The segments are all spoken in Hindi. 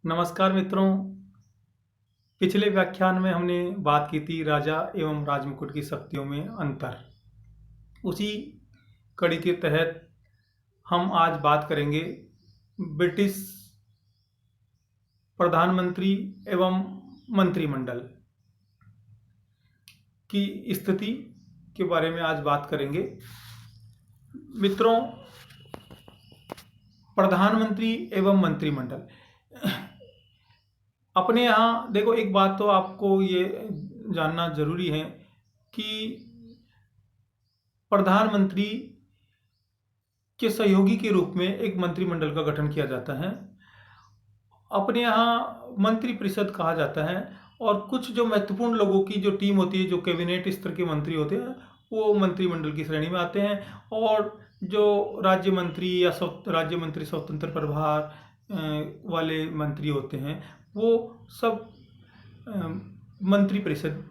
नमस्कार मित्रों। पिछले व्याख्यान में हमने बात की थी राजा एवं राजमुकुट की शक्तियों में अंतर। उसी कड़ी के तहत हम आज बात करेंगे ब्रिटिश प्रधानमंत्री एवं मंत्रिमंडल की स्थिति के बारे में आज बात करेंगे। मित्रों, प्रधानमंत्री एवं मंत्रिमंडल अपने यहाँ देखो, एक बात तो आपको ये जानना जरूरी है कि प्रधानमंत्री के सहयोगी के रूप में एक मंत्रिमंडल का गठन किया जाता है। अपने यहाँ मंत्रिपरिषद कहा जाता है और कुछ जो महत्वपूर्ण लोगों की जो टीम होती है, जो कैबिनेट स्तर के मंत्री होते हैं, वो मंत्रिमंडल की श्रेणी में आते हैं। और जो राज्य मंत्री या राज्य मंत्री स्वतंत्र प्रभार वाले मंत्री होते हैं, वो सब मंत्रिपरिषद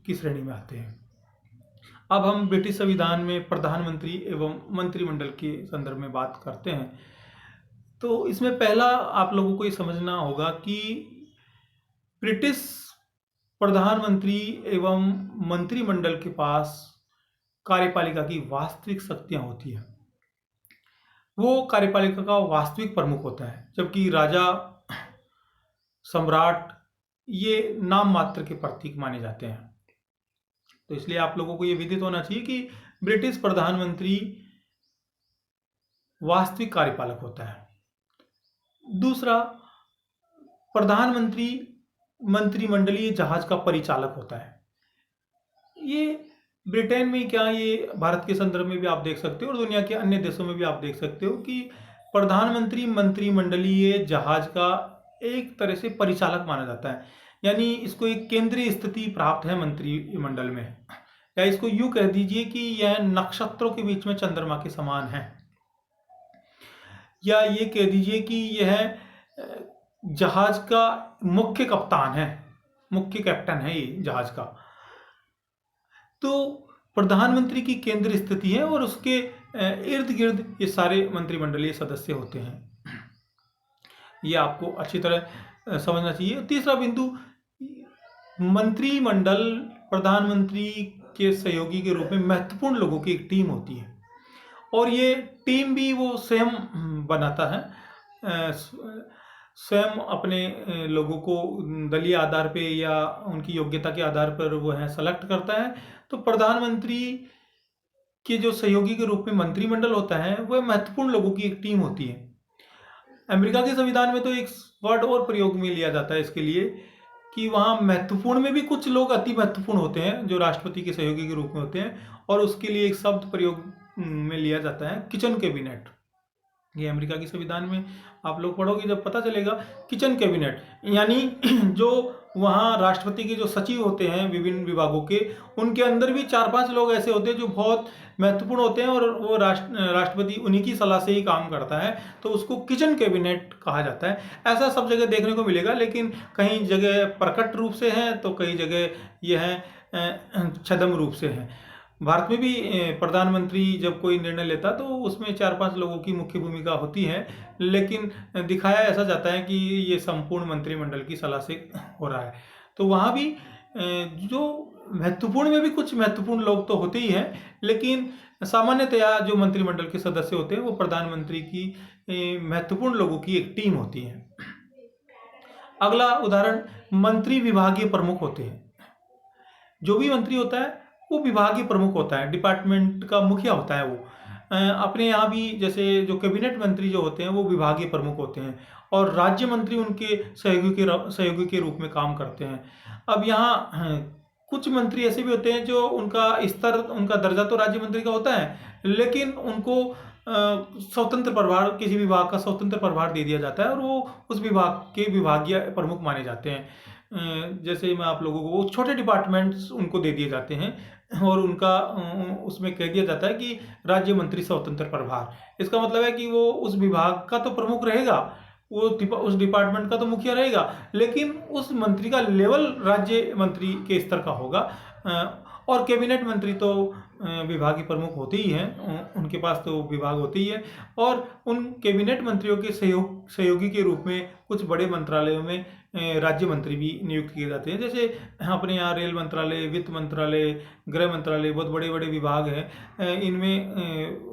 की श्रेणी में आते हैं। अब हम ब्रिटिश संविधान में प्रधानमंत्री एवं मंत्रिमंडल के संदर्भ में बात करते हैं। तो इसमें पहला आप लोगों को ये समझना होगा कि ब्रिटिश प्रधानमंत्री एवं मंत्रिमंडल के पास कार्यपालिका की वास्तविक शक्तियां होती हैं। वो कार्यपालिका का वास्तविक प्रमुख होता है, जबकि राजा, सम्राट ये नाम मात्र के प्रतीक माने जाते हैं। तो इसलिए आप लोगों को ये विदित होना चाहिए कि ब्रिटिश प्रधानमंत्री वास्तविक कार्यपालक होता है। दूसरा, प्रधानमंत्री मंत्रिमंडलीय जहाज का परिचालक होता है। ये ब्रिटेन में क्या, ये भारत के संदर्भ में भी आप देख सकते हो और दुनिया के अन्य देशों में भी आप देख सकते हो कि प्रधानमंत्री मंत्रिमंडलीय जहाज का एक तरह से परिचालक माना जाता है। यानी इसको एक केंद्रीय स्थिति प्राप्त है मंत्रिमंडल में, या इसको यूं कह दीजिए कि यह नक्षत्रों के बीच में चंद्रमा के समान है, या ये कह दीजिए कि यह जहाज का मुख्य कप्तान है, मुख्य कैप्टन है ये जहाज का। तो प्रधानमंत्री की केंद्र स्थिति है और उसके इर्द गिर्द ये सारे मंत्रिमंडलीय सदस्य होते हैं। ये आपको अच्छी तरह समझना चाहिए। तीसरा बिंदु, मंत्रिमंडल प्रधानमंत्री के सहयोगी के रूप में महत्वपूर्ण लोगों की एक टीम होती है और ये टीम भी वो स्वयं बनाता है, स्वयं अपने लोगों को दलीय आधार पे या उनकी योग्यता के आधार पर वो है सेलेक्ट करता है। तो प्रधानमंत्री के जो सहयोगी के रूप में मंत्रिमंडल होता है, वह महत्वपूर्ण लोगों की एक टीम होती है। अमेरिका के संविधान में तो एक वर्ड और प्रयोग में लिया जाता है इसके लिए कि वहाँ महत्वपूर्ण में भी कुछ लोग अति महत्वपूर्ण होते हैं जो राष्ट्रपति के सहयोगी के रूप में होते हैं, और उसके लिए एक शब्द प्रयोग में लिया जाता है किचन कैबिनेट। ये अमेरिका के संविधान में आप लोग पढ़ोगे जब पता चलेगा, किचन कैबिनेट यानी जो वहाँ राष्ट्रपति के जो सचिव होते हैं विभिन्न विभागों के, उनके अंदर भी 4-5 लोग ऐसे होते हैं जो बहुत महत्वपूर्ण होते हैं और वो राष्ट्रपति उन्हीं की सलाह से ही काम करता है, तो उसको किचन कैबिनेट कहा जाता है। ऐसा सब जगह देखने को मिलेगा, लेकिन कहीं जगह प्रकट रूप से है तो कई जगह यह है छद्म रूप से है। भारत में भी प्रधानमंत्री जब कोई निर्णय लेता तो उसमें 4-5 लोगों की मुख्य भूमिका होती है, लेकिन दिखाया ऐसा जाता है कि ये संपूर्ण मंत्रिमंडल की सलाह से हो रहा है। तो वहाँ भी जो महत्वपूर्ण में भी कुछ महत्वपूर्ण लोग तो होते ही हैं, लेकिन सामान्यतया जो मंत्रिमंडल के सदस्य होते हैं वो प्रधानमंत्री की महत्वपूर्ण लोगों की एक टीम होती है। अगला उदाहरण, मंत्री विभागीय प्रमुख होते हैं। जो भी मंत्री होता है वो विभागीय प्रमुख होता है, डिपार्टमेंट का मुखिया होता है वो। अपने यहाँ भी जैसे जो कैबिनेट मंत्री जो होते हैं वो विभागीय प्रमुख होते हैं और राज्य मंत्री उनके सहयोगी के रूप में काम करते हैं। अब यहाँ कुछ मंत्री ऐसे भी होते हैं जो उनका स्तर, उनका दर्जा तो राज्य मंत्री का होता है, लेकिन उनको स्वतंत्र प्रभार, किसी विभाग का स्वतंत्र प्रभार दे दिया जाता है और वो उस विभाग के विभागीय प्रमुख माने जाते हैं। जैसे मैं आप लोगों को, वो छोटे डिपार्टमेंट्स उनको दे दिए जाते हैं और उनका उसमें कह दिया जाता है कि राज्य मंत्री स्वतंत्र प्रभार। इसका मतलब है कि वो उस विभाग का तो प्रमुख रहेगा, वो उस डिपार्टमेंट का तो मुखिया रहेगा, लेकिन उस मंत्री का लेवल राज्य मंत्री के स्तर का होगा और कैबिनेट मंत्री तो विभागीय प्रमुख होते ही हैं, उनके पास तो विभाग होते ही है। और उन कैबिनेट मंत्रियों के सहयोगी के रूप में कुछ बड़े मंत्रालयों में राज्य मंत्री भी नियुक्त किए जाते हैं। जैसे अपने यहाँ रेल मंत्रालय, वित्त मंत्रालय, गृह मंत्रालय, बहुत बड़े बड़े विभाग हैं। इनमें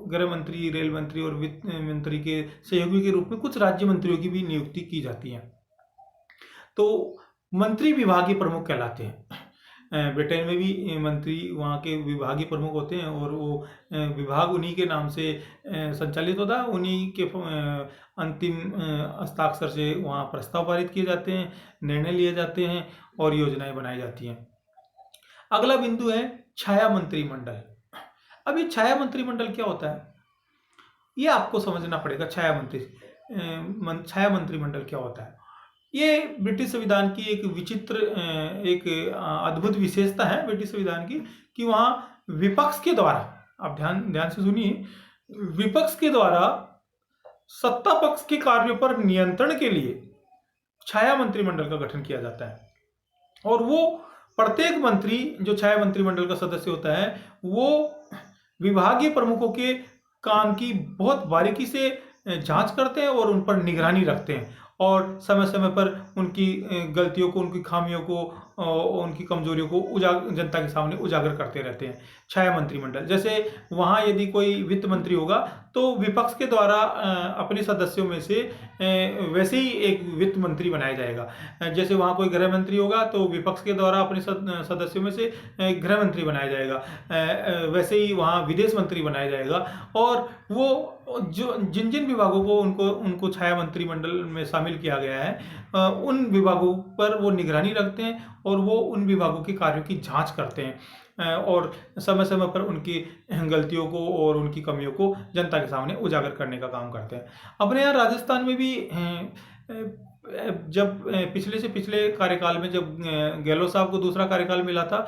गृह मंत्री, रेल मंत्री और वित्त मंत्री के सहयोगी के रूप में कुछ राज्य मंत्रियों की भी नियुक्ति की जाती है। तो मंत्री विभागीय प्रमुख कहलाते हैं। ब्रिटेन में भी मंत्री वहाँ के विभागीय प्रमुख होते हैं और वो विभाग उन्हीं के नाम से संचालित होता है। उन्हीं के अंतिम हस्ताक्षर से वहाँ प्रस्ताव पारित किए जाते हैं, निर्णय लिए जाते हैं और योजनाएं बनाई जाती हैं। अगला बिंदु है छाया मंत्रिमंडल। अब ये छाया मंत्रिमंडल क्या होता है, ये आपको समझना पड़ेगा। छाया मंत्रिमंडल क्या होता है? ये ब्रिटिश संविधान की एक विचित्र, एक अद्भुत विशेषता है ब्रिटिश संविधान की, कि वहाँ विपक्ष के द्वारा, आप ध्यान से सुनिए, विपक्ष के द्वारा सत्ता पक्ष के कार्यों पर नियंत्रण के लिए छाया मंत्रिमंडल का गठन किया जाता है। और वो प्रत्येक मंत्री जो छाया मंत्रिमंडल का सदस्य होता है, वो विभागीय प्रमुखों के काम की बहुत बारीकी से जांच करते हैं और उन पर निगरानी रखते हैं और समय समय पर उनकी गलतियों को, उनकी खामियों को, उनकी कमजोरियों को जनता के सामने उजागर करते रहते हैं छाया मंत्रिमंडल। जैसे वहाँ यदि कोई वित्त मंत्री होगा तो विपक्ष के द्वारा अपने सदस्यों में से वैसे ही एक वित्त मंत्री बनाया जाएगा। जैसे वहाँ कोई गृह मंत्री होगा तो विपक्ष के द्वारा अपने सदस्यों में से गृह मंत्री बनाया जाएगा, वैसे ही वहाँ विदेश मंत्री बनाया जाएगा। और वो जो जिन जिन विभागों को उनको छाया मंत्रिमंडल में शामिल किया गया है, उन विभागों पर वो निगरानी रखते हैं और वो उन विभागों के कार्यों की जांच करते हैं और समय समय पर उनकी गलतियों को और उनकी कमियों को जनता के सामने उजागर करने का काम करते हैं। अपने यहाँ राजस्थान में भी जब पिछले कार्यकाल में जब गहलोत साहब को दूसरा कार्यकाल मिला था,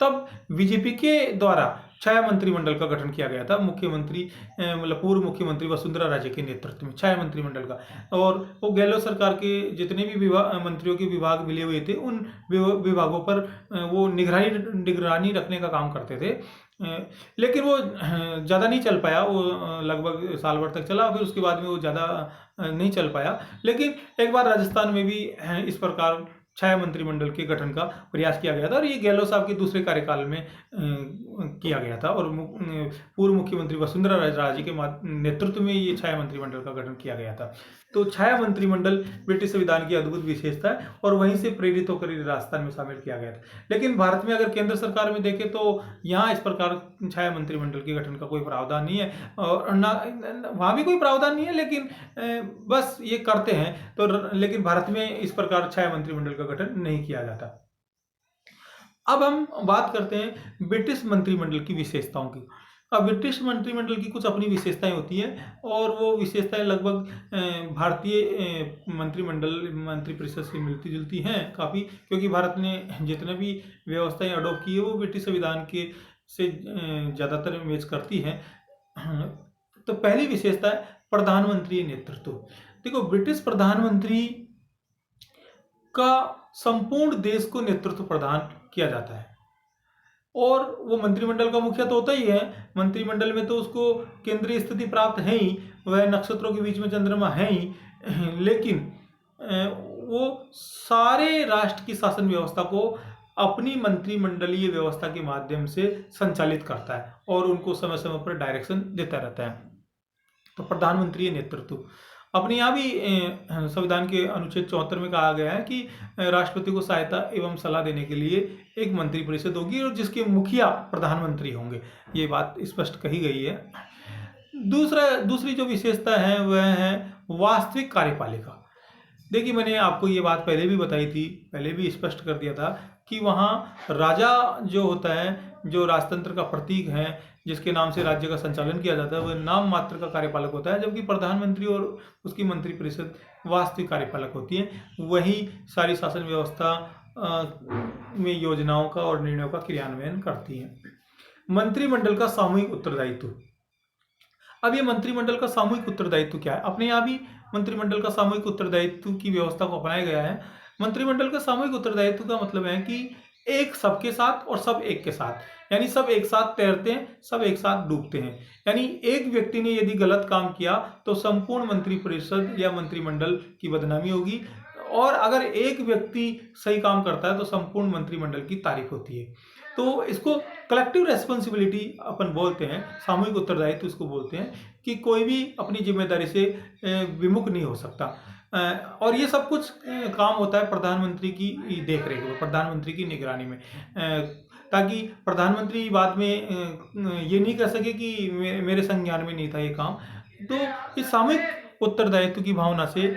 तब बीजेपी के द्वारा छाया मंत्रिमंडल का गठन किया गया था। मुख्यमंत्री मतलब पूर्व मुख्यमंत्री वसुंधरा राजे के नेतृत्व में छाया मंत्रिमंडल का। और वो गहलोत सरकार के जितने भी मंत्रियों के विभाग मिले हुए थे, उन विभागों पर वो निगरानी रखने का काम करते थे। लेकिन वो ज़्यादा नहीं चल पाया, वो लगभग साल भर तक चला, फिर उसके बाद में वो ज़्यादा नहीं चल पाया। लेकिन एक बार राजस्थान में भी इस प्रकार छाया मंत्रिमंडल के गठन का प्रयास किया गया था और ये गहलोत साहब के दूसरे कार्यकाल में किया गया था और पूर्व मुख्यमंत्री वसुंधरा राजे के नेतृत्व में ये छाया मंत्रिमंडल का गठन किया गया था। तो छाया मंत्रिमंडल ब्रिटिश संविधान की अद्भुत विशेषता है और वहीं से प्रेरित होकर राजस्थान में शामिल किया गया था। लेकिन भारत में अगर केंद्र सरकार में देखें तो यहाँ इस प्रकार छाया मंत्रिमंडल के गठन का कोई प्रावधान नहीं है और ना वहाँ भी कोई प्रावधान नहीं है, लेकिन बस ये करते हैं। तो लेकिन भारत में इस प्रकार छाया मंत्रिमंडल का गठन नहीं किया जाता। अब हम बात करते हैं ब्रिटिश मंत्रिमंडल की विशेषताओं की। अब ब्रिटिश मंत्रिमंडल की कुछ अपनी विशेषताएं होती हैं और वो विशेषताएं लगभग भारतीय मंत्रिपरिषद से मिलती जुलती हैं काफ़ी, क्योंकि भारत ने जितने भी व्यवस्थाएं अडॉप्ट की है वो ब्रिटिश संविधान के से ज़्यादातर मैच करती हैं। तो पहली विशेषता है प्रधानमंत्री नेतृत्व। देखो, ब्रिटिश प्रधानमंत्री का संपूर्ण देश को नेतृत्व प्रदान किया जाता है और वो मंत्रिमंडल का मुखिया तो होता ही है। मंत्रिमंडल में तो उसको केंद्रीय स्थिति प्राप्त है ही, वह नक्षत्रों के बीच में चंद्रमा है ही, लेकिन वो सारे राष्ट्र की शासन व्यवस्था को अपनी मंत्रिमंडलीय व्यवस्था के माध्यम से संचालित करता है और उनको समय समय पर डायरेक्शन देता रहता है। तो प्रधानमंत्री नेतृत्व अपने यहाँ भी संविधान के अनुच्छेद 74 में कहा गया है कि राष्ट्रपति को सहायता एवं सलाह देने के लिए एक मंत्रिपरिषद होगी और जिसके मुखिया प्रधानमंत्री होंगे, ये बात स्पष्ट कही गई है। दूसरी जो विशेषता है वह है वास्तविक कार्यपालिका। देखिए, मैंने आपको ये बात पहले भी बताई थी, पहले भी स्पष्ट कर दिया था कि वहाँ राजा जो होता है, जो राजतंत्र का प्रतीक है, जिसके नाम से राज्य का संचालन किया जाता है, वह नाम मात्र का कार्यपालक होता है, जबकि प्रधानमंत्री और उसकी मंत्रिपरिषद वास्तविक कार्यपालक होती है। वही सारी शासन व्यवस्था में योजनाओं का और निर्णयों का क्रियान्वयन करती है। मंत्रिमंडल का सामूहिक उत्तरदायित्व। अब ये मंत्रिमंडल का सामूहिक उत्तरदायित्व क्या है? अपने यहाँ भी मंत्रिमंडल का सामूहिक उत्तरदायित्व की व्यवस्था को अपनाया गया है। मंत्रिमंडल का सामूहिक उत्तरदायित्व का मतलब है कि एक सबके साथ और सब एक के साथ, यानी सब एक साथ तैरते हैं, सब एक साथ डूबते हैं। यानी एक व्यक्ति ने यदि गलत काम किया तो संपूर्ण मंत्रिपरिषद या मंत्रिमंडल की बदनामी होगी, और अगर एक व्यक्ति सही काम करता है तो संपूर्ण मंत्रिमंडल की तारीफ होती है। तो इसको कलेक्टिव रेस्पॉन्सिबिलिटी अपन बोलते हैं, सामूहिक उत्तरदायित्व इसको बोलते हैं, कि कोई भी अपनी जिम्मेदारी से विमुख नहीं हो सकता। और ये सब कुछ काम होता है प्रधानमंत्री की देखरेख में, प्रधानमंत्री की निगरानी में, ताकि प्रधानमंत्री बाद में ये नहीं कह सके कि मेरे संज्ञान में नहीं था ये काम। तो इस सामूहिक उत्तरदायित्व की भावना से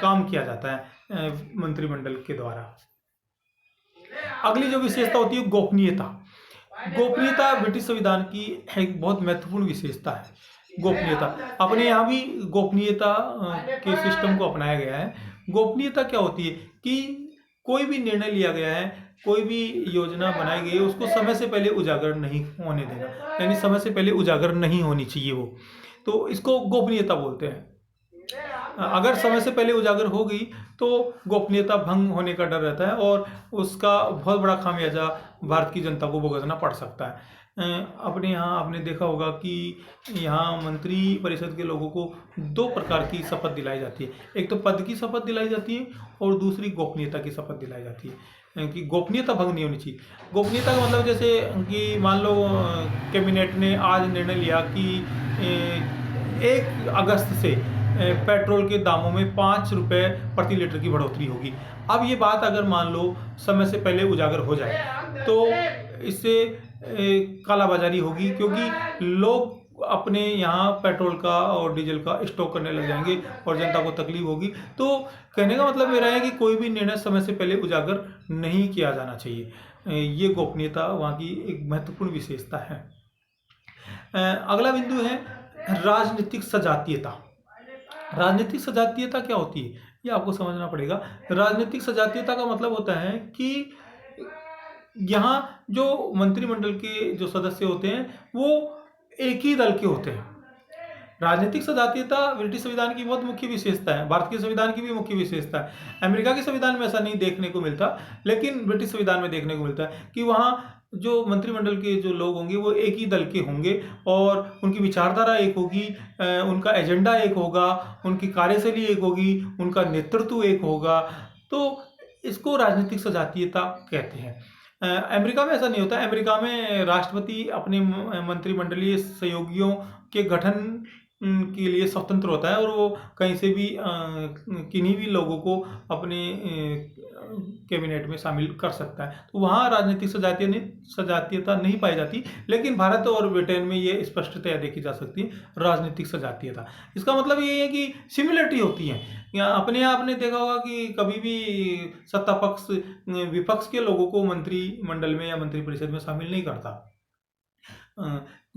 काम किया जाता है मंत्रिमंडल के द्वारा। अगली जो विशेषता होती है गोपनीयता। गोपनीयता ब्रिटिश संविधान की एक बहुत महत्वपूर्ण विशेषता है। गोपनीयता, अपने यहाँ भी गोपनीयता के सिस्टम को अपनाया गया है। गोपनीयता क्या होती है कि कोई भी निर्णय लिया गया है, कोई भी योजना बनाई गई है, उसको समय से पहले उजागर नहीं होने देना, यानी समय से पहले उजागर नहीं होनी चाहिए वो, तो इसको गोपनीयता बोलते हैं। अगर समय से पहले उजागर हो गई तो गोपनीयता भंग होने का डर रहता है और उसका बहुत बड़ा खामियाजा भारत की जनता को भुगतना पड़ सकता है। अपने यहाँ आपने देखा होगा कि यहाँ मंत्री परिषद के लोगों को दो प्रकार की शपथ दिलाई जाती है। एक तो पद की शपथ दिलाई जाती है और दूसरी गोपनीयता की शपथ दिलाई जाती है, कि गोपनीयता भंग नहीं होनी चाहिए। गोपनीयता का मतलब जैसे कि मान लो कैबिनेट ने आज निर्णय लिया कि 1 अगस्त से पेट्रोल के दामों में 5 रुपये प्रति लीटर की बढ़ोतरी होगी। अब ये बात अगर मान लो समय से पहले उजागर हो जाए तो इससे कालाबाजारी होगी, क्योंकि लोग अपने यहाँ पेट्रोल का और डीजल का स्टॉक करने लग जाएंगे और जनता को तकलीफ होगी। तो कहने का मतलब मेरा है कि कोई भी निर्णय समय से पहले उजागर नहीं किया जाना चाहिए। ये गोपनीयता वहाँ की एक महत्वपूर्ण विशेषता है। अगला बिंदु है राजनीतिक सजातीयता। राजनीतिक सजातीयता क्या होती है ये आपको समझना पड़ेगा। राजनीतिक सजातीयता का मतलब होता है कि यहाँ जो मंत्रिमंडल के जो सदस्य होते हैं वो एक ही दल के होते हैं। राजनीतिक सजातीयता ब्रिटिश संविधान की बहुत मुख्य विशेषता है, भारत के संविधान की भी मुख्य विशेषता है। अमेरिका के संविधान में ऐसा नहीं देखने को मिलता, लेकिन ब्रिटिश संविधान में देखने को मिलता है कि वहाँ जो मंत्रिमंडल के जो लोग होंगे वो एक ही दल के होंगे और उनकी विचारधारा एक होगी, उनका एजेंडा एक होगा, उनकी कार्यशैली एक होगी, उनका नेतृत्व एक होगा। तो इसको राजनीतिक सजातीयता कहते हैं। अमेरिका में ऐसा नहीं होता। अमेरिका में राष्ट्रपति अपने मंत्रिमंडलीय सहयोगियों के गठन के लिए स्वतंत्र होता है और वो कहीं से भी किन्हीं भी लोगों को अपने कैबिनेट में शामिल कर सकता है। तो वहाँ राजनीतिक सजातीयता नहीं पाई जाती, लेकिन भारत और ब्रिटेन में ये स्पष्टतया देखी जा सकती है राजनीतिक सजातीयता। इसका मतलब ये है कि सिमिलरिटी होती है। अपने आपने देखा होगा कि कभी भी सत्ता पक्ष विपक्ष के लोगों को मंत्रिमंडल में या मंत्रिपरिषद में शामिल नहीं करता।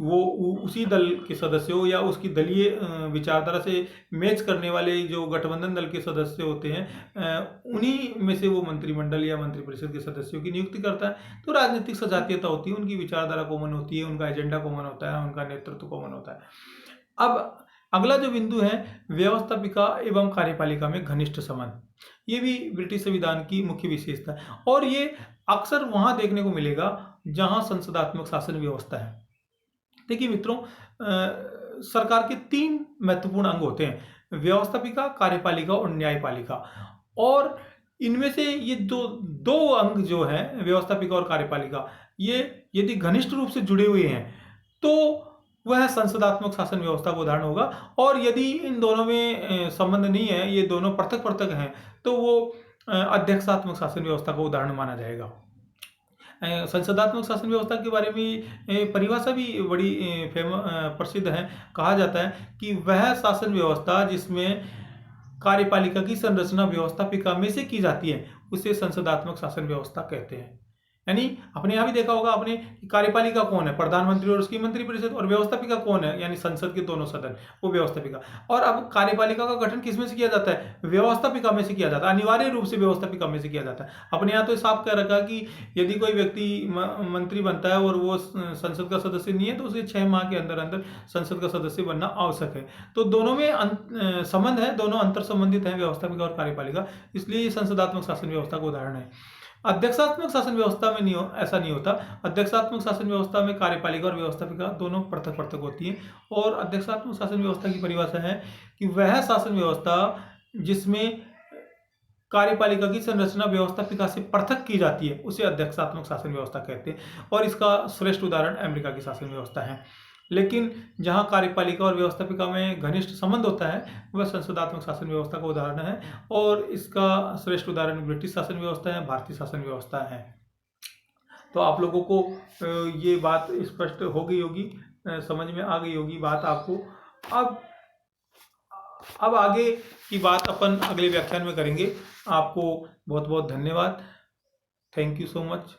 वो उसी दल के सदस्यों या उसकी दलीय विचारधारा से मैच करने वाले जो गठबंधन दल के सदस्य होते हैं उन्हीं में से वो मंत्रिमंडल या मंत्रिपरिषद के सदस्यों की नियुक्ति करता है। तो राजनीतिक सजातीयता होती है, उनकी विचारधारा कॉमन होती है, उनका एजेंडा कॉमन होता है, उनका नेतृत्व कॉमन होता है। अब अगला जो बिंदु है व्यवस्थापिका एवं कार्यपालिका में घनिष्ठ संबंध। ये भी ब्रिटिश संविधान की मुख्य विशेषता है और ये अक्सर वहां देखने को मिलेगा जहां संसदात्मक शासन व्यवस्था है। देखिए मित्रों, सरकार के 3 महत्वपूर्ण अंग होते हैं, व्यवस्थापिका, कार्यपालिका और न्यायपालिका। और इनमें से ये दो अंग जो हैं व्यवस्थापिका और कार्यपालिका, ये यदि घनिष्ठ रूप से जुड़े हुए हैं तो वह संसदात्मक शासन व्यवस्था का उदाहरण होगा, और यदि इन दोनों में संबंध नहीं है, ये दोनों पृथक पृथक हैं, तो वो अध्यक्षात्मक शासन व्यवस्था का उदाहरण माना जाएगा। संसदात्मक शासन व्यवस्था के बारे में परिभाषा भी बड़ी प्रसिद्ध है। कहा जाता है कि वह शासन व्यवस्था जिसमें कार्यपालिका की संरचना व्यवस्थापिका में से की जाती है उसे संसदात्मक शासन व्यवस्था कहते हैं। यानी अपने यहाँ भी देखा होगा आपने, कार्यपालिका कौन है, प्रधानमंत्री और उसकी मंत्रिपरिषद, और व्यवस्थापिका कौन है, यानी संसद के दोनों सदन, वो व्यवस्थापिका। और अब कार्यपालिका का गठन किस में से किया जाता है, व्यवस्थापिका में से किया जाता है, अनिवार्य रूप से व्यवस्थापिका में से किया जाता है। अपने यहाँ तो साफ कह रखा कि यदि कोई व्यक्ति मंत्री बनता है और वो संसद का सदस्य नहीं है तो उसे 6 माह के अंदर अंदर संसद का सदस्य बनना आवश्यक है। तो दोनों में संबंध है, दोनों अंतर संबंधित है, व्यवस्थापिका और कार्यपालिका, इसलिए ये संसदात्मक शासन व्यवस्था का उदाहरण है। अध्यक्षात्मक शासन व्यवस्था में ऐसा नहीं होता। अध्यक्षात्मक शासन व्यवस्था में कार्यपालिका और व्यवस्थापिका दोनों पृथक पृथक होती है। और अध्यक्षात्मक शासन व्यवस्था की परिभाषा है कि वह शासन व्यवस्था जिसमें कार्यपालिका की संरचना व्यवस्थापिका से पृथक की जाती है उसे अध्यक्षात्मक शासन व्यवस्था कहते हैं। और इसका श्रेष्ठ उदाहरण अमेरिका की शासन व्यवस्था है। लेकिन जहां कार्यपालिका और व्यवस्थापिका में घनिष्ठ संबंध होता है वह संसदात्मक शासन व्यवस्था का उदाहरण है। और इसका श्रेष्ठ उदाहरण ब्रिटिश शासन व्यवस्था है, भारतीय शासन व्यवस्था है। तो आप लोगों को ये बात स्पष्ट हो गई होगी, समझ में आ गई होगी बात आपको। अब आगे की बात अपन अगले व्याख्यान में करेंगे। आपको बहुत बहुत धन्यवाद। Thank you so much.